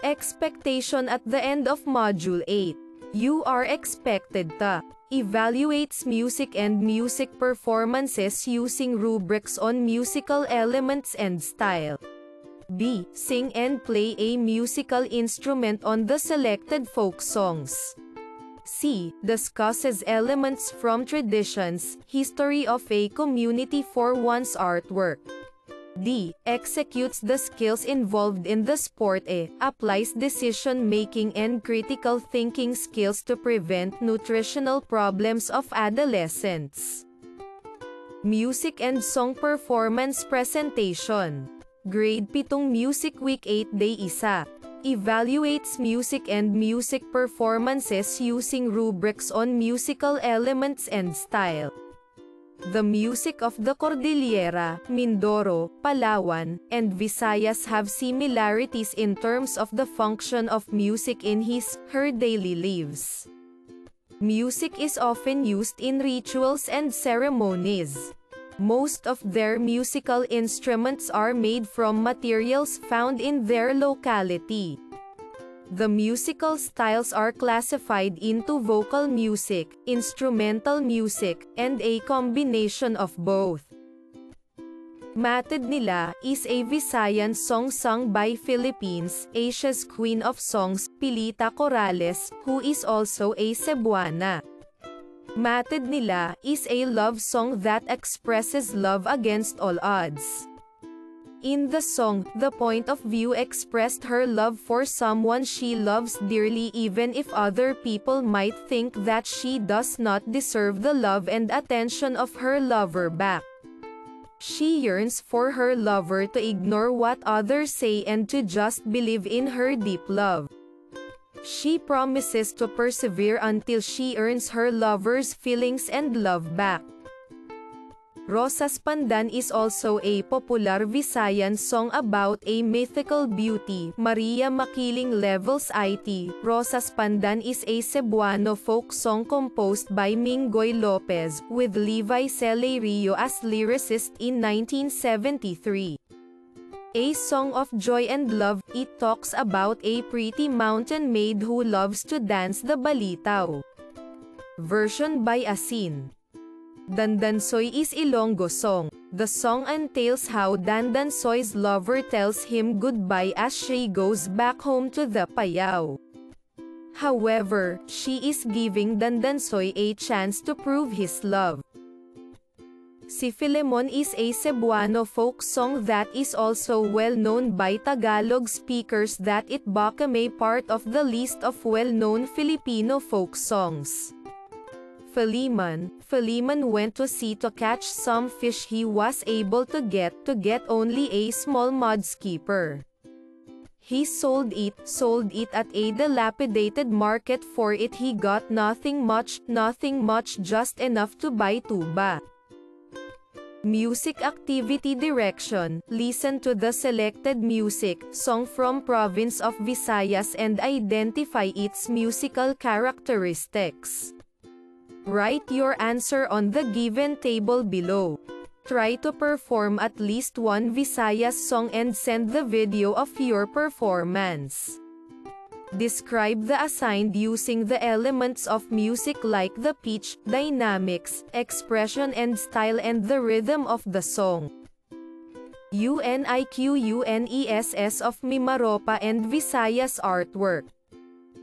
Expectation at the end of Module 8. You are expected to evaluates music and music performances using rubrics on musical elements and style. B. Sing and play a musical instrument on the selected folk songs. C. Discusses elements from traditions, history of a community for one's artwork. D. Executes the skills involved in the sport. E. Applies decision-making and critical thinking skills to prevent nutritional problems of adolescents. Music and Song Performance Presentation. Grade 7 Music Week 8 Day 1. Evaluates music and music performances using rubrics on musical elements and style. The music of the Cordillera, Mindoro, Palawan, and Visayas have similarities in terms of the function of music in his/her daily lives. Music is often used in rituals and ceremonies. Most of their musical instruments are made from materials found in their locality. The musical styles are classified into vocal music, instrumental music, and a combination of both. Matid Nila is a Visayan song sung by Philippines, Asia's Queen of Songs, Pilita Corrales, who is also a Cebuana. Matid Nila is a love song that expresses love against all odds. In the song, the point of view expressed her love for someone she loves dearly even if other people might think that she does not deserve the love and attention of her lover back. She yearns for her lover to ignore what others say and to just believe in her deep love. She promises to persevere until she earns her lover's feelings and love back. Rosas Pandan is also a popular Visayan song about a mythical beauty, Maria Makiling Levels IT. Rosas Pandan is a Cebuano folk song composed by Mingoy Lopez, with Levi Celerio as lyricist in 1973. A song of joy and love, it talks about a pretty mountain maid who loves to dance the balitaw. Version by Asin. Dandansoy is Ilonggo song. The song entails how Dandansoy's lover tells him goodbye as she goes back home to the Payao. However, she is giving Dandansoy a chance to prove his love. Si Filemon is a Cebuano folk song that is also well known by Tagalog speakers that it became a part of the list of well-known Filipino folk songs. Philemon went to sea to catch some fish he was able to get only a small mud skipper. He sold it at a dilapidated market. For it he got nothing much, just enough to buy tuba. Music activity direction. Listen to the selected music song from province of Visayas and identify its musical characteristics. Write your answer on the given table below. Try to perform at least one Visayas song and send the video of your performance. Describe the assigned using the elements of music like the pitch, dynamics, expression and style and the rhythm of the song. UNIQUNESS of Mimaropa and Visayas artwork.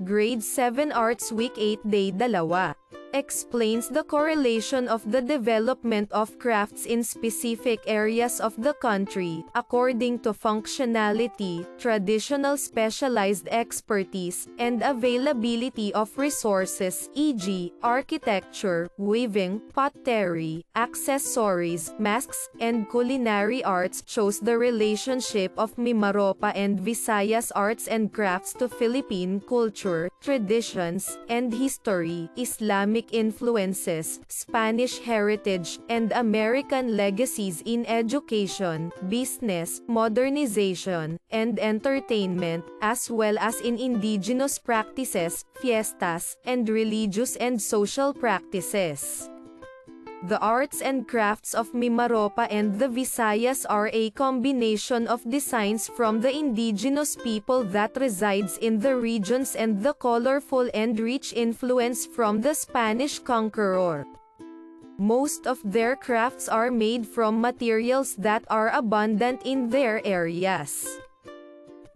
Grade 7 Arts Week 8 Day 2. Explains the correlation of the development of crafts in specific areas of the country, according to functionality, traditional specialized expertise, and availability of resources, e.g., architecture, weaving, pottery, accessories, masks, and culinary arts. Shows the relationship of Mimaropa and Visayas arts and crafts to Philippine culture, traditions, and history, Islamic influences, Spanish heritage, and American legacies in education, business, modernization, and entertainment, as well as in indigenous practices, fiestas, and religious and social practices. The arts and crafts of Mimaropa and the Visayas are a combination of designs from the indigenous people that resides in the regions and the colorful and rich influence from the Spanish conqueror. Most of their crafts are made from materials that are abundant in their areas.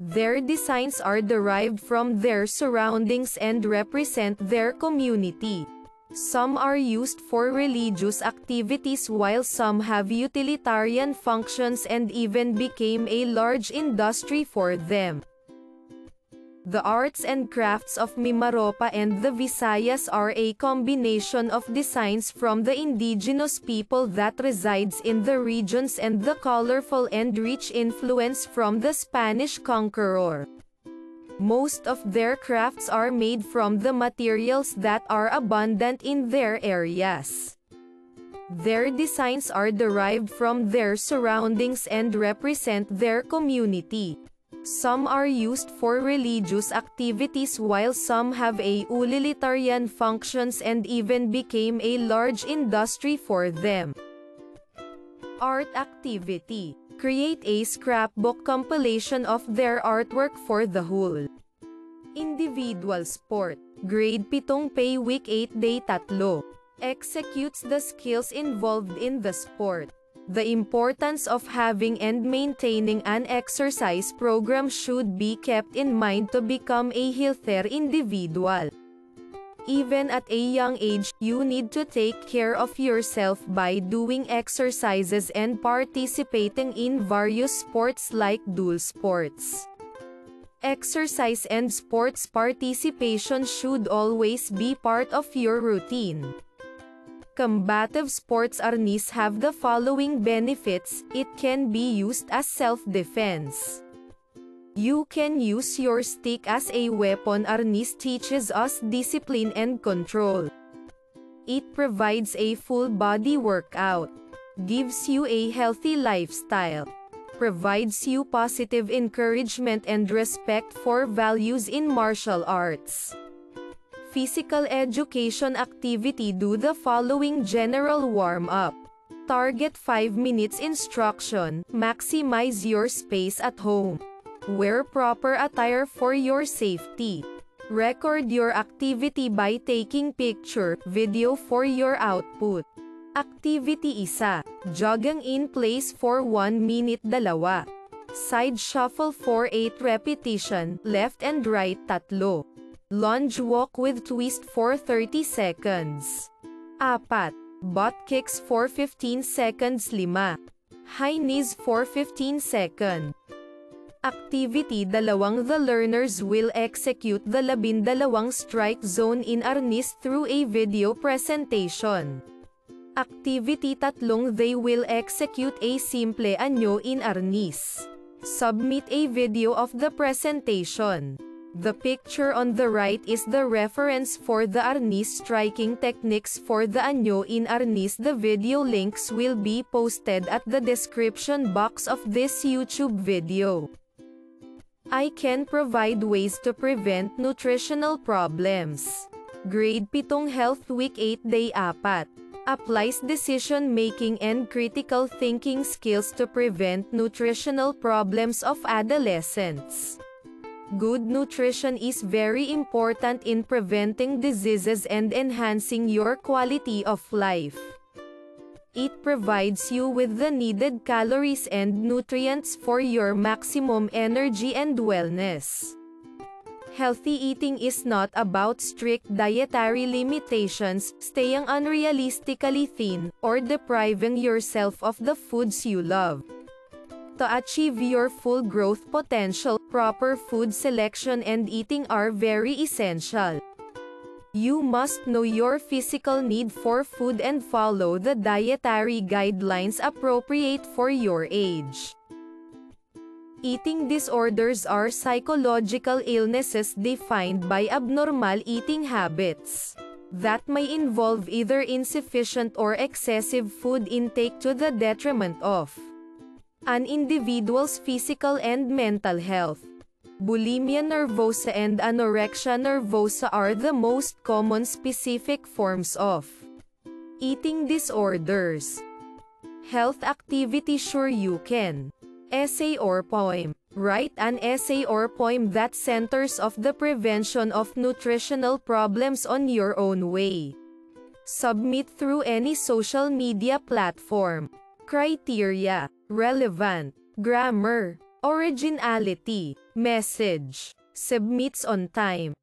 Their designs are derived from their surroundings and represent their community. Some are used for religious activities while some have utilitarian functions and even became a large industry for them. The arts and crafts of Mimaropa and the Visayas are a combination of designs from the indigenous people that resides in the regions and the colorful and rich influence from the Spanish conqueror. Most of their crafts are made from the materials that are abundant in their areas. Their designs are derived from their surroundings and represent their community. Some are used for religious activities while some have a utilitarian functions and even became a large industry for them. Art activity. Create a scrapbook compilation of their artwork for the whole. Individual sport. Grade 7 pay week 8 day 3. Executes the skills involved in the sport. The importance of having and maintaining an exercise program should be kept in mind to become a healthier individual. Even at a young age, you need to take care of yourself by doing exercises and participating in various sports like dual sports. Exercise and sports participation should always be part of your routine. Combative sports arnis have the following benefits. It can be used as self-defense. You can use your stick as a weapon. Arnis teaches us discipline and control. It provides a full body workout. Gives you a healthy lifestyle. Provides you positive encouragement and respect for values in martial arts. Physical education activity. Do the following general warm-up. Target 5 minutes instruction. Maximize your space at home. Wear proper attire for your safety. Record your activity by taking picture, video for your output. Activity 1. Jogging in place for 1 minute 2. Side shuffle for 8 repetition, left and right 3. Lunge walk with twist for 30 seconds. 4. Butt kicks for 15 seconds 5. High knees for 15 seconds. Activity 2. The learners will execute the 12 strike zone in arnis through a video presentation. Activity 3. They will execute a simple anyo in arnis. Submit a video of the presentation. The picture on the right is the reference for the arnis striking techniques for the anyo in arnis. The video links will be posted at the description box of this YouTube video. I can provide ways to prevent nutritional problems. Grade 7 Health Week 8 Day 4. Applies decision-making and critical thinking skills to prevent nutritional problems of adolescents. Good nutrition is very important in preventing diseases and enhancing your quality of life. It provides you with the needed calories and nutrients for your maximum energy and wellness. Healthy eating is not about strict dietary limitations, staying unrealistically thin, or depriving yourself of the foods you love. To achieve your full growth potential, proper food selection and eating are very essential. You must know your physical need for food and follow the dietary guidelines appropriate for your age. Eating disorders are psychological illnesses defined by abnormal eating habits that may involve either insufficient or excessive food intake to the detriment of an individual's physical and mental health. Bulimia nervosa and anorexia nervosa are the most common specific forms of Eating disorders. Health activity. Sure you can. Essay or poem. Write an essay or poem that centers of the prevention of nutritional problems on your own way. Submit through any social media platform. Criteria: relevant, grammar, originality, message. Submits on time.